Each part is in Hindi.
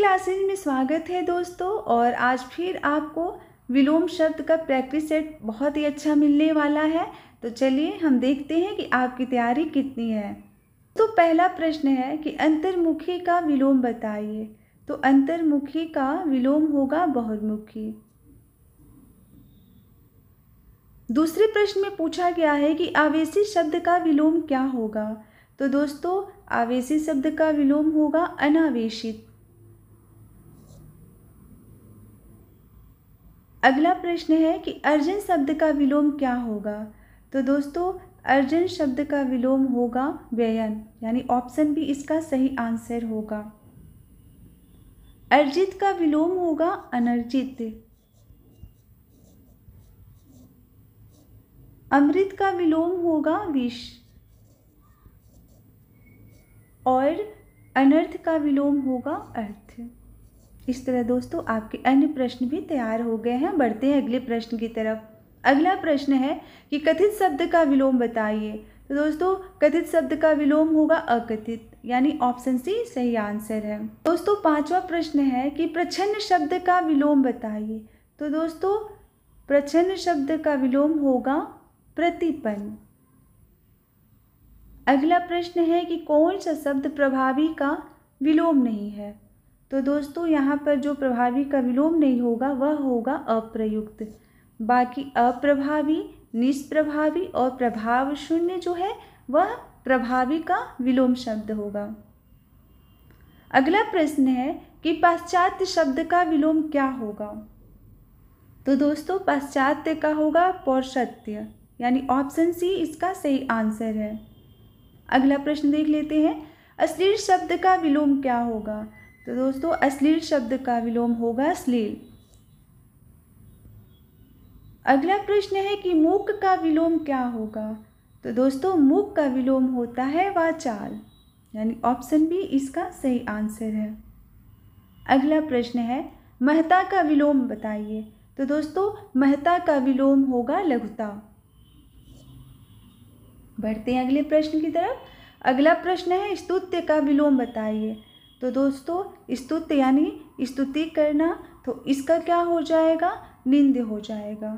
क्लासेज में स्वागत है दोस्तों। और आज फिर आपको विलोम शब्द का प्रैक्टिस सेट बहुत ही अच्छा मिलने वाला है। तो चलिए हम देखते हैं कि आपकी तैयारी कितनी है। तो पहला प्रश्न है कि अंतर्मुखी का विलोम बताइए। तो अंतर्मुखी का विलोम होगा बहुर्मुखी। दूसरे प्रश्न में पूछा गया है कि आवेशी शब्द का विलोम क्या होगा। तो दोस्तों आवेशी शब्द का विलोम होगा अनावेशित। अगला प्रश्न है कि अर्जन शब्द का विलोम क्या होगा। तो दोस्तों अर्जन शब्द का विलोम होगा व्ययन, यानी ऑप्शन बी इसका सही आंसर होगा। अर्जित का विलोम होगा अनर्जित। अमृत का विलोम होगा विष। और अनर्थ का विलोम होगा अर्थ। इस तरह दोस्तों आपके अन्य प्रश्न भी तैयार हो गए हैं। बढ़ते हैं अगले प्रश्न की तरफ। अगला प्रश्न है कि कथित शब्द का विलोम बताइए। तो दोस्तों कथित शब्द का विलोम होगा अकथित, यानी ऑप्शन सी सही आंसर है। दोस्तों पांचवा प्रश्न है कि प्रच्छन्न शब्द का विलोम बताइए। तो दोस्तों प्रच्छन्न शब्द का विलोम होगा प्रतिपन्न। अगला प्रश्न है कि कौन सा शब्द प्रभावी का विलोम नहीं है। तो दोस्तों यहाँ पर जो प्रभावी का विलोम नहीं होगा वह होगा अप्रयुक्त। बाकी अप्रभावी, निष्प्रभावी और प्रभाव शून्य जो है वह प्रभावी का विलोम शब्द होगा। अगला प्रश्न है कि पाश्चात्य शब्द का विलोम क्या होगा। तो दोस्तों पाश्चात्य का होगा पौरुषत्य, यानी ऑप्शन सी इसका सही आंसर है। अगला प्रश्न देख लेते हैं। अश्लील शब्द का विलोम क्या होगा। तो दोस्तों अश्लील शब्द का विलोम होगा श्लील। अगला प्रश्न है कि मूक का विलोम क्या होगा। तो दोस्तों मूक का विलोम होता है वाचाल, यानी ऑप्शन बी इसका सही आंसर है। अगला प्रश्न है महता का विलोम बताइए। तो दोस्तों महता का विलोम होगा लघुता। बढ़ते हैं अगले प्रश्न की तरफ। अगला प्रश्न है स्तुत्य का विलोम बताइए। तो दोस्तों स्तुत्य यानी स्तुति करना, तो इसका क्या हो जाएगा, निंद्य हो जाएगा।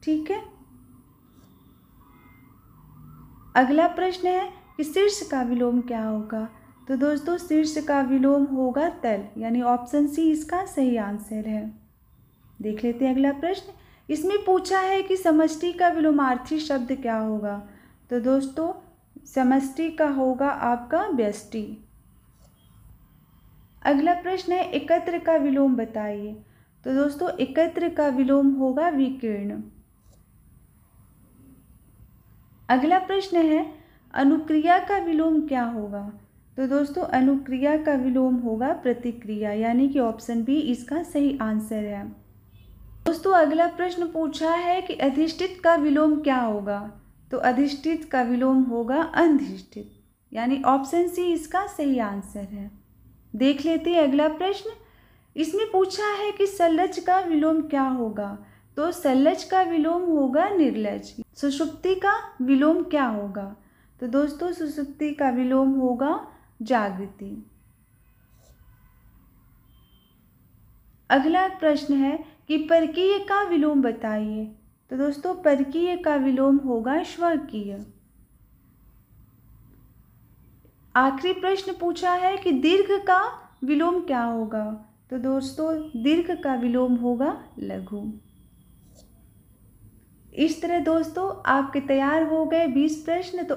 ठीक है। अगला प्रश्न है कि शीर्ष का विलोम क्या होगा। तो दोस्तों शीर्ष का विलोम होगा तल, यानी ऑप्शन सी इसका सही आंसर है। देख लेते हैं अगला प्रश्न। इसमें पूछा है कि समष्टि का विलोमार्थी शब्द क्या होगा। तो दोस्तों समष्टि का होगा आपका व्यष्टि। अगला प्रश्न है एकत्र का विलोम बताइए। तो दोस्तों एकत्र का विलोम होगा विकीर्ण। अगला प्रश्न है अनुक्रिया का विलोम क्या होगा। तो दोस्तों अनुक्रिया का विलोम होगा प्रतिक्रिया, यानी कि ऑप्शन बी इसका सही आंसर है। दोस्तों अगला प्रश्न पूछा है कि अधिष्ठित का विलोम क्या होगा। तो अधिष्ठित का विलोम होगा अनधिष्ठित, यानी ऑप्शन सी इसका सही आंसर है। देख लेते हैं अगला प्रश्न। इसमें पूछा है कि सल्लज का विलोम क्या होगा। तो सल्लज का विलोम होगा निर्लज। सुषुप्ति का विलोम क्या होगा। तो दोस्तों सुषुप्ति का विलोम होगा जागृति। अगला प्रश्न है कि परकीय का विलोम बताइए। तो दोस्तों परकीय का विलोम होगा स्वकीय। आखिरी प्रश्न पूछा है कि दीर्घ का विलोम क्या होगा। तो दोस्तों दीर्घ का विलोम होगा लघु। इस तरह दोस्तों आपके तैयार हो गए 20 प्रश्न। तो